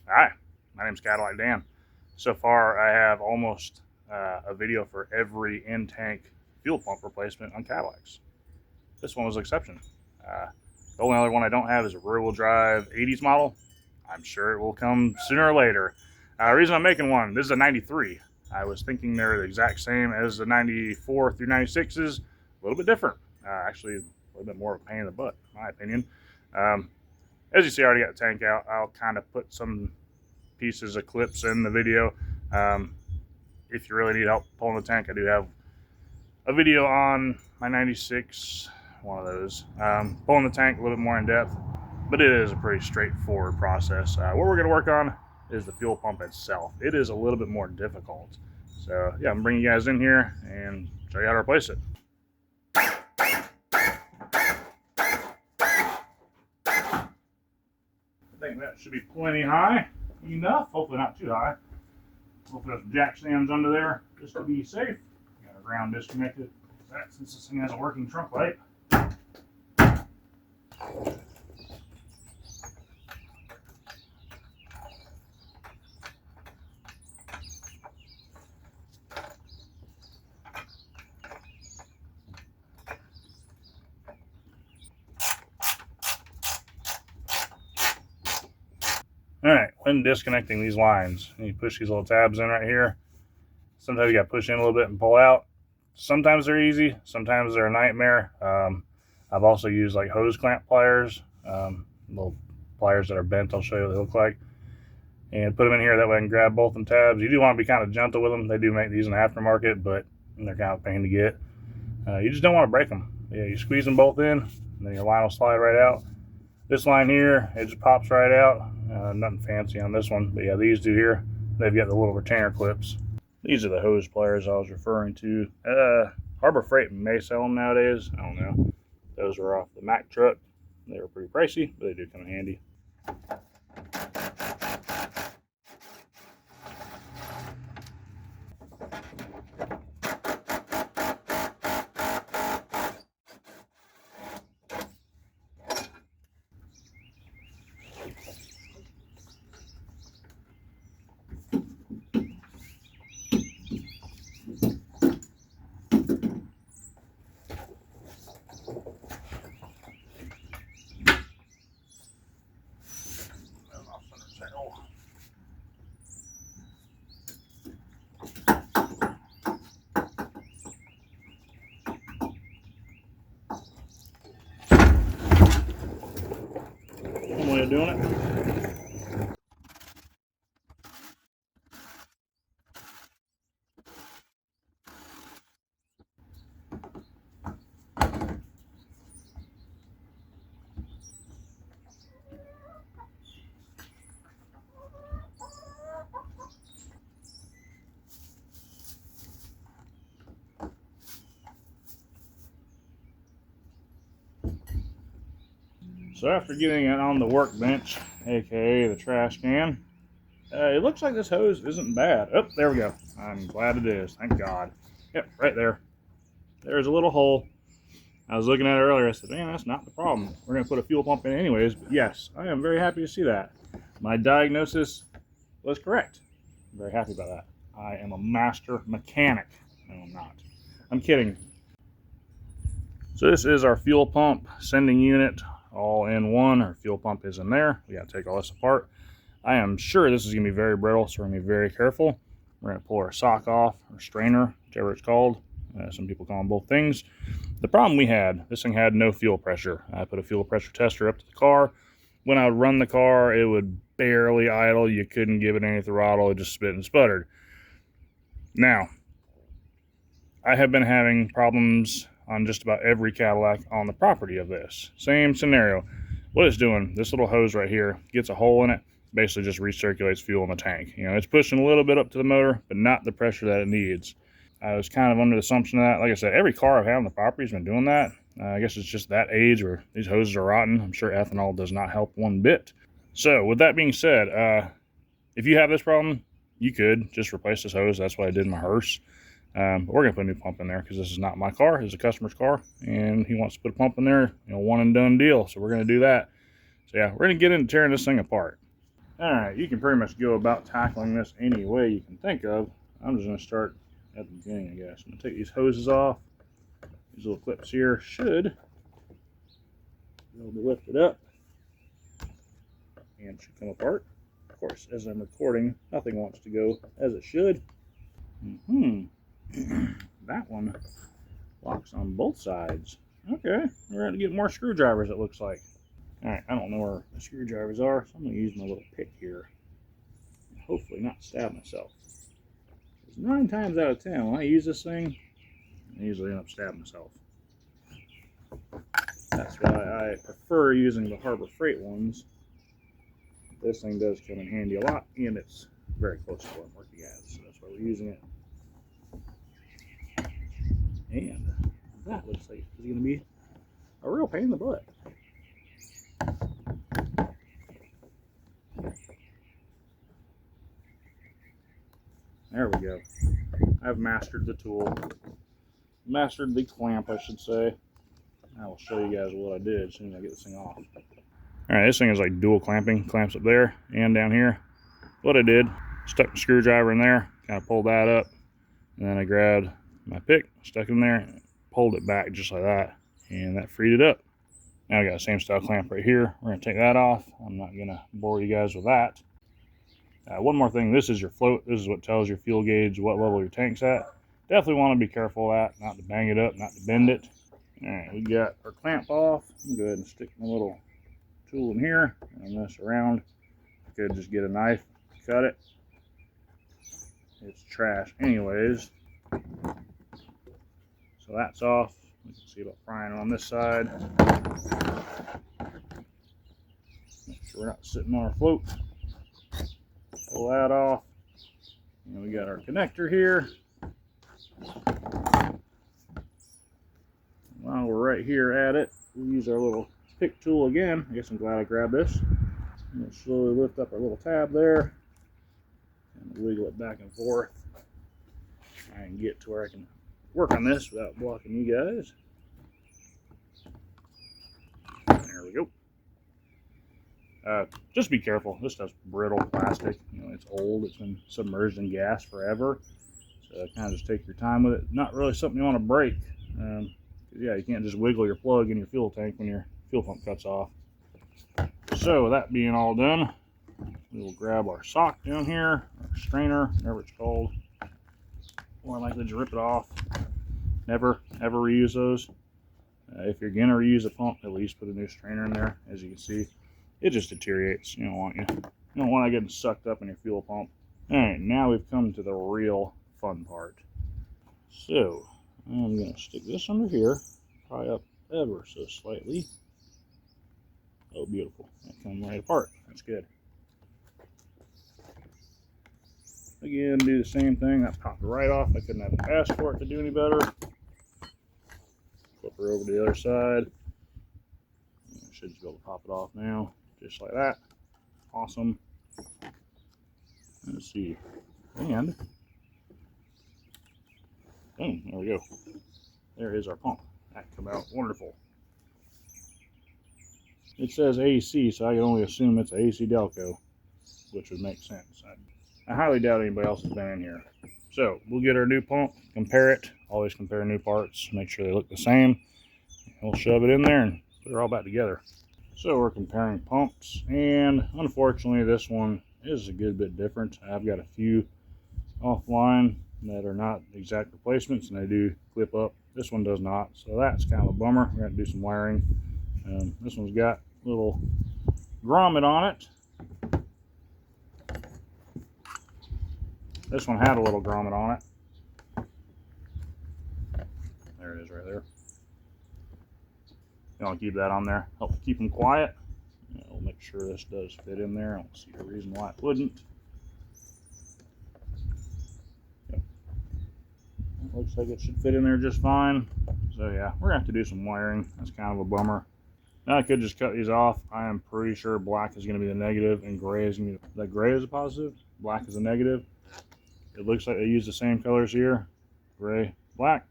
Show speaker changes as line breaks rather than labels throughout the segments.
Hi, my name's Cadillac Dan. So far, I have almost a video for every in-tank fuel pump replacement on Cadillacs. This one was an exception. Uh, the only other one I don't have is a rear-wheel drive 80s model. I'm sure it will come sooner or later. The reason I'm making one, this is a 93. I was thinking they're the exact same as the 94 through 96s, a little bit different. Actually, a little bit more of a pain in the butt, in my opinion. As you see, I already got the tank out. I'll kind of put some pieces of clips in the video. If you really need help pulling the tank, I do have a video on my 96, one of those, pulling the tank a little bit more in depth, but it is a pretty straightforward process. What we're going to work on is the fuel pump itself. It is a little bit more difficult. So yeah, I'm bringing you guys in here and show you how to replace it. I think that should be plenty high enough. Hopefully not too high. Hopefully there's some jack stands under there just to be safe. Got our ground disconnected since this thing has a working trunk light. Alright, when disconnecting these lines, you push these little tabs in right here. Sometimes you got to push in a little bit and pull out. Sometimes they're easy, sometimes they're a nightmare. I've also used like hose clamp pliers, little pliers that are bent. I'll show you what they look like. And put them in here, that way I can grab both them tabs. You do want to be kind of gentle with them. They do make these in the aftermarket, but they're kind of a pain to get. You just don't want to break them. Yeah, you squeeze them both in, and then your line will slide right out. This line here, it just pops right out. Nothing fancy on this one, but yeah, these do here. They've got the little retainer clips. These are the hose pliers I was referring to. Harbor Freight may sell them nowadays. I don't know. Those were off the Mack truck. They were pretty pricey, but they do come in handy. One way of doing it. So after getting it on the workbench, aka the trash can, it looks like this hose isn't bad. Oh, there we go. I'm glad it is. Thank God. Yep, right there. There's a little hole. I was looking at it earlier. I said, man, that's not the problem. We're going to put a fuel pump in anyways. But yes, I am very happy to see that. My diagnosis was correct. I'm very happy about that. I am a master mechanic. No, I'm not. I'm kidding. So this is our fuel pump sending unit. All in one. Our fuel pump is in there. We got to take all this apart. I am sure this is going to be very brittle, so we're going to be very careful. We're going to pull our sock off, or strainer, whichever it's called. Some people call them both things. The problem we had, this thing had no fuel pressure. I put a fuel pressure tester up to the car. When I would run the car, it would barely idle. You couldn't give it any throttle. It just spit and sputtered. Now, I have been having problems on just about every Cadillac on the property of this. Same scenario. What it's doing, this little hose right here gets a hole in it, basically just recirculates fuel in the tank. You know, it's pushing a little bit up to the motor, but not the pressure that it needs. I was kind of under the assumption of that. Like I said, every car I've had on the property has been doing that. I guess it's just that age where these hoses are rotten. I'm sure ethanol does not help one bit. So with that being said, if you have this problem, you could just replace this hose. That's what I did in my hearse. But we're going to put a new pump in there because this is not my car. It's a customer's car, and he wants to put a pump in there, you know, one and done deal. So we're going to do that. So yeah, we're going to get into tearing this thing apart. Alright, you can pretty much go about tackling this any way you can think of. I'm just going to start at the beginning, I guess. I'm going to take these hoses off. These little clips here should be able to lift it up and should come apart. Of course, as I'm recording, nothing wants to go as it should. That one locks on both sides. Okay, we're going to get more screwdrivers, it looks like. Alright, I don't know where the screwdrivers are, so I'm going to use my little pick here. And hopefully not stab myself. Because 9 times out of 10, when I use this thing, I usually end up stabbing myself. That's why I prefer using the Harbor Freight ones. This thing does come in handy a lot, and it's very close to what I'm working at, so that's why we're using it. And that looks like it's going to be a real pain in the butt. There we go. I've mastered the tool. Mastered the clamp, I should say. I will show you guys what I did as soon as I get this thing off. Alright, this thing is like dual clamping. Clamps up there and down here. What I did, stuck the screwdriver in there, kind of pulled that up, and then I grabbed my pick, stuck it in there, and pulled it back just like that, and that freed it up. Now I got the same style clamp right here. We're going to take that off. I'm not going to bore you guys with that. One more thing, this is your float. This is what tells your fuel gauge what level your tank's at. Definitely want to be careful of that, not to bang it up, not to bend it. Alright, we got our clamp off. I'm going to go ahead and stick my little tool in here and mess around. I could just get a knife, cut it. It's trash anyways. So that's off. You can see about prying on this side. Make sure we're not sitting on our float. Pull that off. And we got our connector here. While we're right here at it, we'll use our little pick tool again. I guess I'm glad I grabbed this. I'm going to slowly lift up our little tab there and wiggle it back and forth. Try and get to where I can work on this without blocking you guys. There we go. Just be careful. This stuff's brittle plastic. You know, it's old. It's been submerged in gas forever. So kind of just take your time with it. Not really something you want to break. Yeah, you can't just wiggle your plug in your fuel tank when your fuel pump cuts off. So that being all done, we will grab our sock down here, our strainer, whatever it's called. More likely to rip it off. Never, ever reuse those. If you're gonna reuse a pump, at least put a new strainer in there. As you can see, it just deteriorates. You don't want that getting sucked up in your fuel pump. All right, now we've come to the real fun part. So I'm gonna stick this under here, pry up ever so slightly. Oh, beautiful! That come right apart. That's good. Again, do the same thing. That popped right off. I couldn't have asked for it to do any better. Flip her over to the other side. I should just be able to pop it off now, just like that. Awesome. Let's see. And boom, there we go. There is our pump. That come out wonderful. It says AC, so I can only assume it's AC Delco, which would make sense. I highly doubt anybody else has been in here. So we'll get our new pump, compare it. Always compare new parts, make sure they look the same. We'll shove it in there and put it all back together. So we're comparing pumps, and unfortunately this one is a good bit different. I've got a few offline that are not exact replacements, and they do clip up. This one does not, so that's kind of a bummer. We're going to do some wiring. This one's got a little grommet on it. This one had a little grommet on it. There it is right there. You want to keep that on there. Help keep them quiet. We'll make sure this does fit in there. I don't see a reason why it wouldn't. Yep. Looks like it should fit in there just fine. So yeah, we're going to have to do some wiring. That's kind of a bummer. Now I could just cut these off. I am pretty sure black is going to be the negative and gray is going to be the gray is a positive. Black is a negative. It looks like they use the same colors here, gray, black,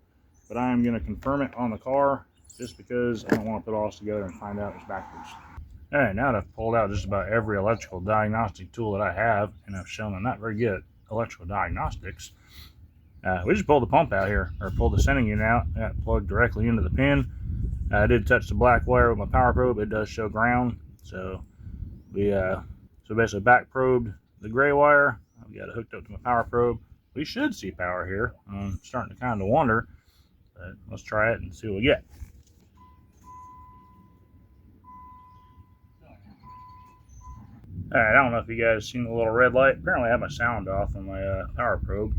but I am going to confirm it on the car just because I don't want to put all this together and find out it's backwards. Alright, now that I've pulled out just about every electrical diagnostic tool that I have, and I've shown I'm not very good at electrical diagnostics, we just pulled the pump out here, or pulled the sending unit out. Got it plugged directly into the pin. I did touch the black wire with my power probe. It does show ground, so we basically back probed the gray wire. I've got it hooked up to my power probe. We should see power here. I'm starting to kind of wonder, but let's try it and see what we get. Alright, I don't know if you guys seen the little red light. Apparently I have my sound off on my power probe.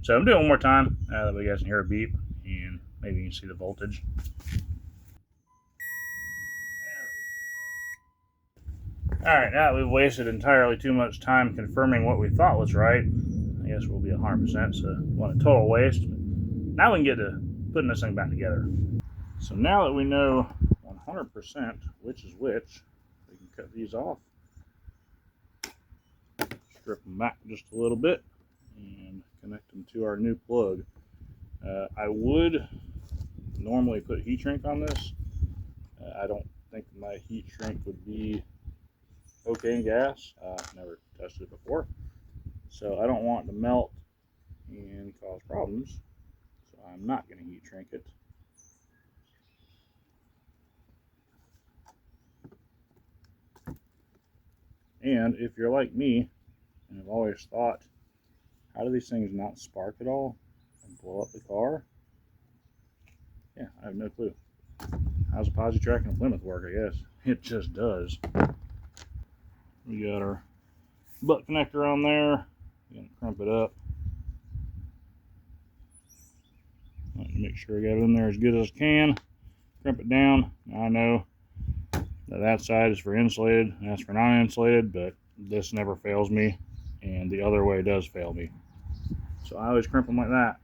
So I'm doing it one more time, that way you guys can hear a beep, and maybe you can see the voltage. Alright, now that we've wasted entirely too much time confirming what we thought was right, I guess we'll be 100%, so what a total waste. Now we can get to putting this thing back together. So now that we know 100% which is which, we can cut these off. Strip them back just a little bit and connect them to our new plug. I would normally put heat shrink on this. I don't think my heat shrink would be okay in gas. I've never tested it before, so I don't want it to melt and cause problems, so I'm not going to heat shrink it. And if you're like me and have always thought, how do these things not spark at all and blow up the car? Yeah, I have no clue. How's a posi track and a Plymouth work? I guess it just does. We got our butt connector on there. Gonna crimp it up. Make sure I got it in there as good as I can. Crimp it down. I know that side is for insulated and that's for non-insulated, but this never fails me, and the other way does fail me. So I always crimp them like that.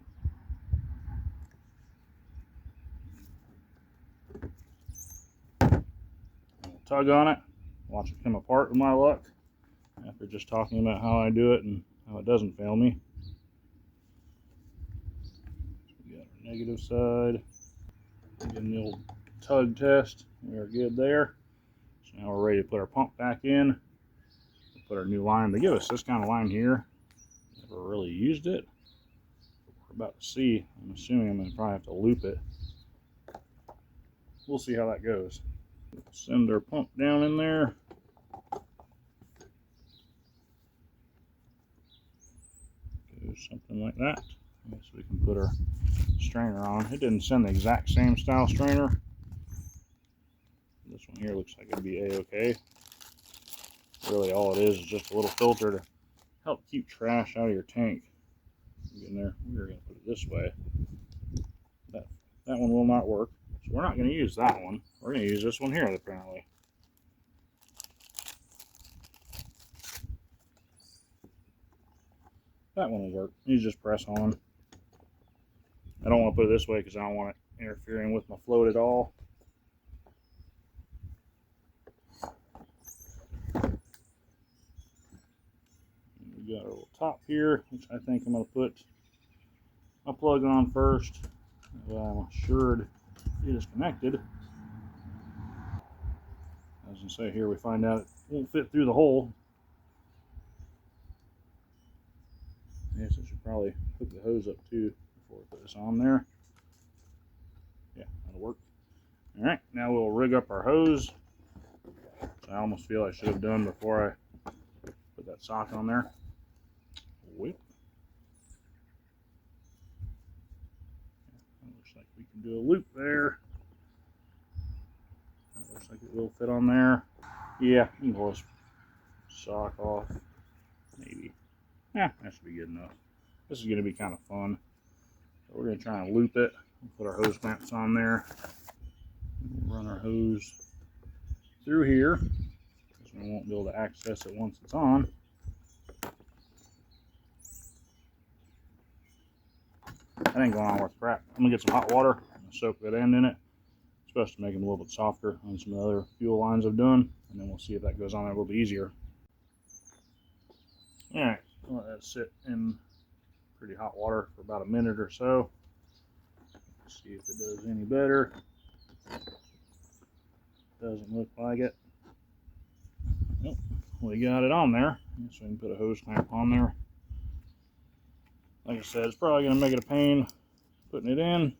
I'll tug on it, watch it come apart with my luck, after just talking about how I do it and how it doesn't fail me. So we got our negative side. Again, the old tug test. We are good there. So now we're ready to put our pump back in. We'll put our new line. They give us this kind of line here. Never really used it. We're about to see. I'm assuming I'm going to probably have to loop it. We'll see how that goes. Send our pump down in there. Goes something like that. I guess we can put our strainer on. It didn't send the exact same style strainer. This one here looks like it'd be a-okay. Really all it is just a little filter to help keep trash out of your tank. In there, we're going to put it this way. That one will not work, so we're not going to use that one. We're going to use this one here apparently. That one will work. You just press on. I don't want to put it this way because I don't want it interfering with my float at all. We got our little top here, which I think I'm going to put my plug on first. I'm assured it is connected. As I say here, we find out it won't fit through the hole. I guess I should probably hook the hose up too before we put this on there. Yeah, that'll work. Alright, now we'll rig up our hose. Which I almost feel I should have done before I put that sock on there. Whip. That looks like we can do a loop there. That looks like it will fit on there. Yeah, you can pull this sock off. Maybe. Yeah, that should be good enough. This is going to be kind of fun. So we're going to try and loop it. We'll put our hose clamps on there. We'll run our hose through here, because we won't be able to access it once it's on. That ain't going on worth crap. I'm going to get some hot water and soak that end in it. It's supposed to make them a little bit softer on some of the other fuel lines I've done. And then we'll see if that goes on there a little bit easier. Alright, let that sit in pretty hot water for about a minute or so. See if it does any better. Doesn't look like it. Yep, we got it on there. So we can put a hose clamp on there. Like I said, it's probably going to make it a pain putting it in.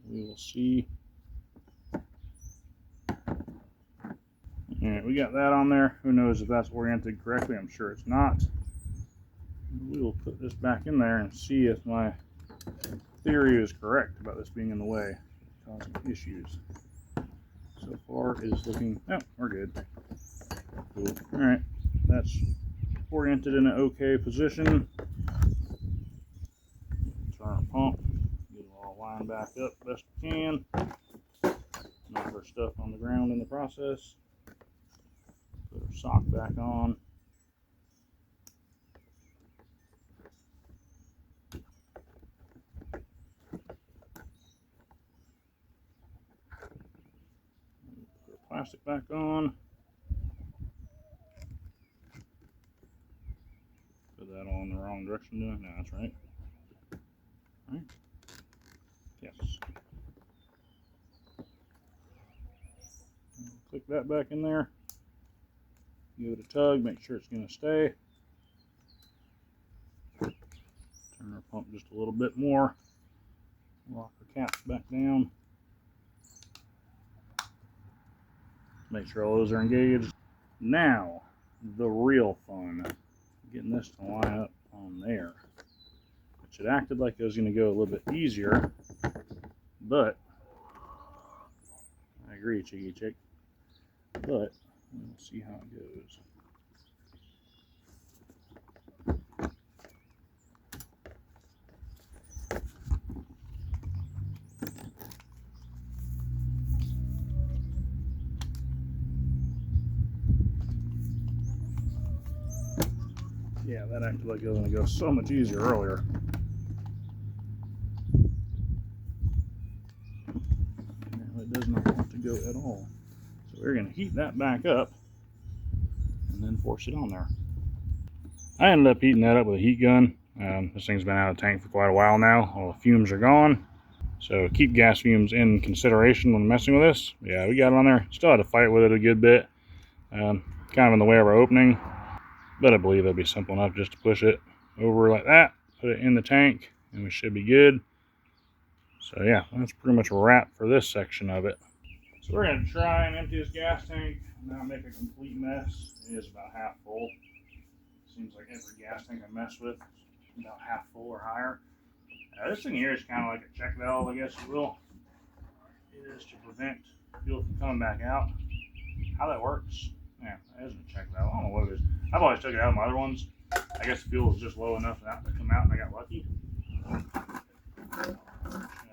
We will see. Alright, we got that on there. Who knows if that's oriented correctly? I'm sure it's not. We will put this back in there and see if my theory is correct about this being in the way, causing issues. So far it is looking, oh, we're good. Cool. Alright, that's oriented in an okay position. Turn our pump, get it all lined back up best we can. Knock our stuff on the ground in the process. Put our sock back on. Put our plastic back on. Put that all in the wrong direction, doing? No, that's right. All right. Yes. Click that back in there. Give it a tug, make sure it's going to stay. Turn our pump just a little bit more. Lock our caps back down. Make sure all those are engaged. Now, the real fun. Getting this to line up on there. Which it acted like it was going to go a little bit easier. But, I agree, Chicky Chick. But, we'll see how it goes. Yeah, that acted like it was going to go so much easier earlier. Now it does not want to go at all. So we're going to heat that back up and then force it on there. I ended up heating that up with a heat gun. This thing's been out of the tank for quite a while now. All the fumes are gone. So keep gas fumes in consideration when messing with this. Yeah, we got it on there. Still had to fight with it a good bit. Kind of in the way of our opening. But I believe it'll be simple enough just to push it over like that. Put it in the tank and we should be good. So yeah, that's pretty much a wrap for this section of it. So we're going to try and empty this gas tank and not make a complete mess. It is about half full. Seems like every gas tank I mess with is about half full or higher. This thing here is kind of like a check valve, I guess you will. It is to prevent fuel from coming back out. How that works? Yeah, that isn't a check valve. I don't know what it is. I've always took it out of my other ones. I guess the fuel is just low enough for that to come out and I got lucky. Just gonna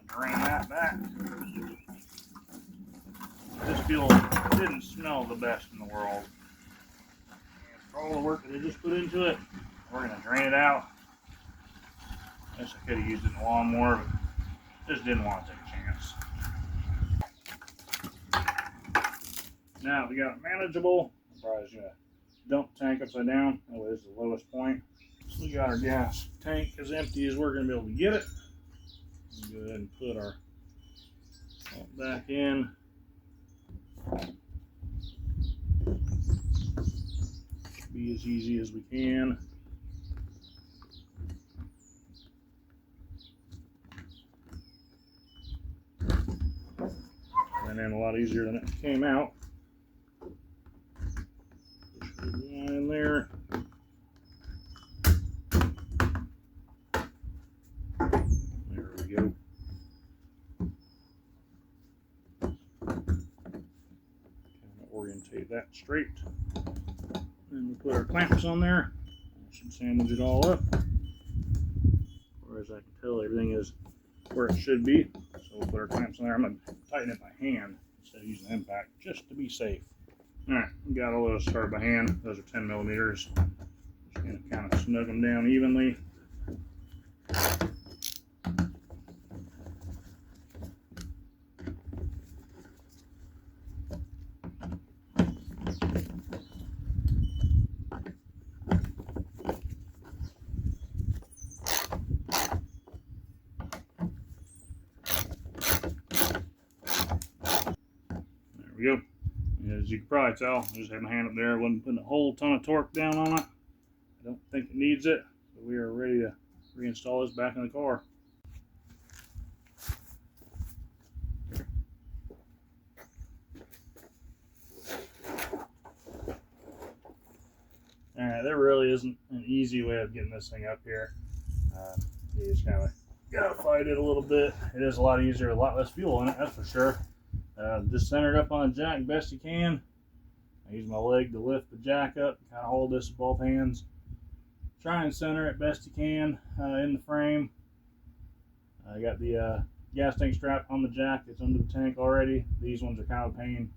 drain that back. This fuel didn't smell the best in the world. And for all the work that I just put into it, we're going to drain it out. I guess I could have used it in a lawnmower, but just didn't want to take a chance. Now we got it manageable. I'm probably just going to dump the tank upside down. That way it's the lowest point. So we got our gas tank as empty as we're going to be able to get it. Go ahead and put our pump back in. Be as easy as we can. Went in a lot easier than it came out. Push the line in there. There we go. Orientate that straight. Then we put our clamps on there. I should sandwich it all up. Or as I can tell, everything is where it should be. So we'll put our clamps on there. I'm going to tighten it by hand instead of using the impact just to be safe. Alright, we got all those started by hand. Those are 10 millimeters. Just going to kind of snug them down evenly. There we go. As As you can probably tell, I just had my hand up there. I wasn't putting a whole ton of torque down on it. I don't think it needs it, but we are ready to reinstall this back in the car. Alright, there really isn't an easy way of getting this thing up here. You just kind of gotta fight it a little bit. It is a lot easier, a lot less fuel in it, that's for sure. Just center it up on the jack best you can. I use my leg to lift the jack up, kind of hold this with both hands. Try and center it best you can in the frame. I got the gas tank strap on the jack. It's under the tank already. These ones are kind of a pain.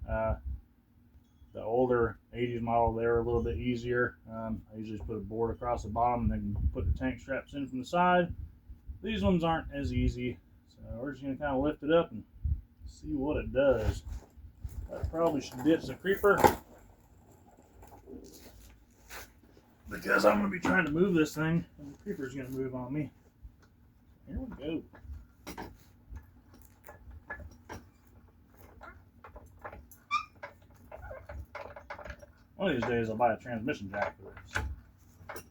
The older 80s model, they're a little bit easier. I usually just put a board across the bottom and then put the tank straps in from the side. These ones aren't as easy. So we're just going to kind of lift it up and see what it does. I probably should ditch the creeper, because I'm going to be trying to move this thing and the creeper's going to move on me. Here we go. One of these days I'll buy a transmission jack for this.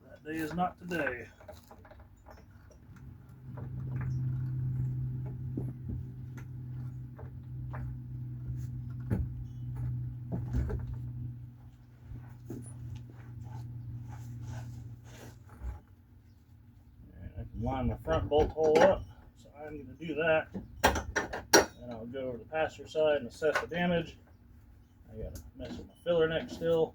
That day is not today. I can line my front bolt hole up, so I'm going to do that. Then I'll go over to the passenger side and assess the damage. I gotta mess with my filler neck still.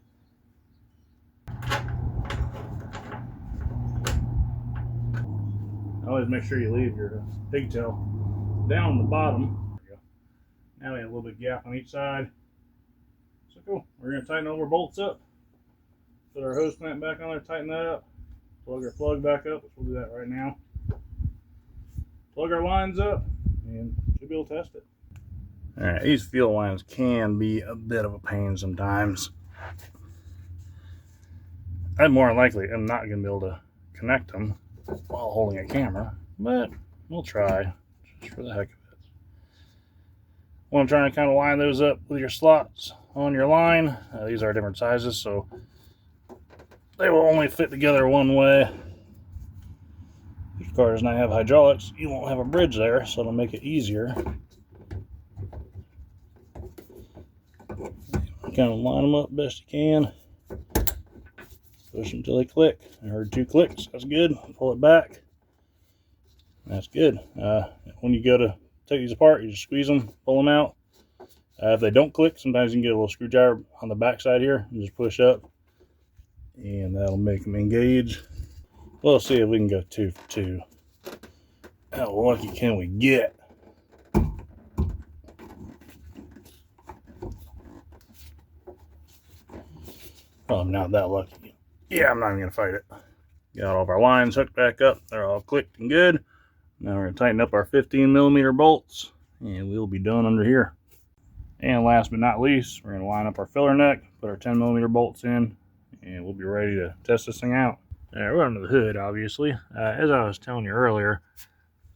Always make sure you leave your pigtail down the bottom. There we go. Now we have a little bit of gap on each side. So cool. We're gonna tighten all our bolts up. Put our hose clamp back on there, tighten that up. Plug our plug back up, which we'll do that right now. Plug our lines up, and should be able to test it. Alright, these fuel lines can be a bit of a pain sometimes. I more than likely am not going to be able to connect them while holding a camera, but we'll try, just for the heck of it. When I'm trying to kind of line those up with your slots on your line, these are different sizes, so they will only fit together one way. If your car does not have hydraulics, you won't have a bridge there, so it'll make it easier. Kind of line them up best you can. Push them until they click. I heard 2 clicks. That's good. Pull it back. That's good. When you go to take these apart, you just squeeze them, pull them out. If they don't click, sometimes you can get a little screwdriver on the back side here and just push up, and that'll make them engage. We'll see if we can go 2 for 2. How lucky can we get? Oh, I'm not that lucky. Yeah, I'm not even going to fight it. Got all of our lines hooked back up. They're all clicked and good. Now we're going to tighten up our 15mm bolts, and we'll be done under here. And last but not least, we're going to line up our filler neck, put our 10mm bolts in, and we'll be ready to test this thing out. All right, we're under the hood, obviously. As I was telling you earlier,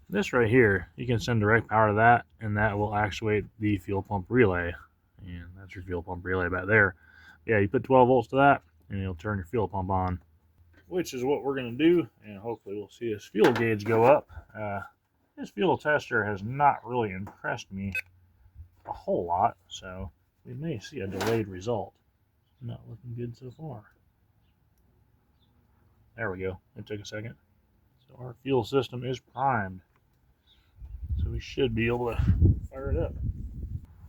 this right here, you can send direct power to that, and that will actuate the fuel pump relay. And that's your fuel pump relay back there. Yeah, you put 12 volts to that, and it'll turn your fuel pump on, which is what we're going to do, and hopefully we'll see this fuel gauge go up. This fuel tester has not really impressed me a whole lot, so we may see a delayed result. Not looking good so far. There we go. It took a second. So our fuel system is primed, so we should be able to fire it up.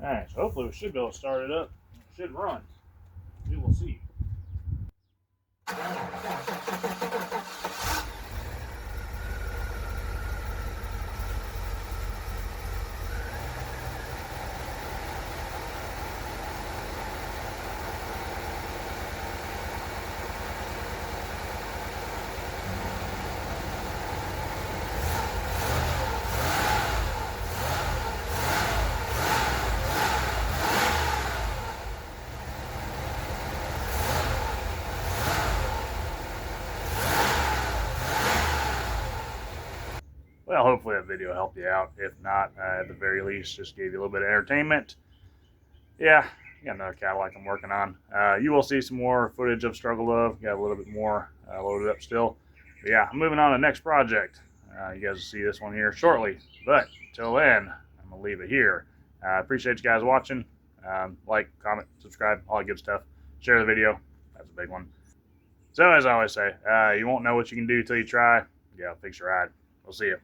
Alright, so hopefully we should be able to start it up. It should run. We will see. Well, hopefully that video helped you out. If not, at the very least, just gave you a little bit of entertainment. yeah, got another Cadillac I'm working on. You will see some more footage of Struggle Love. Got a little bit more loaded up still. But yeah, I'm moving on to the next project. You guys will see this one here shortly. But till then, I'm going to leave it here. Appreciate you guys watching. Like, comment, subscribe, all that good stuff. Share the video. That's a big one. So as I always say, you won't know what you can do till you try. Yeah, fix your ride. We'll see you.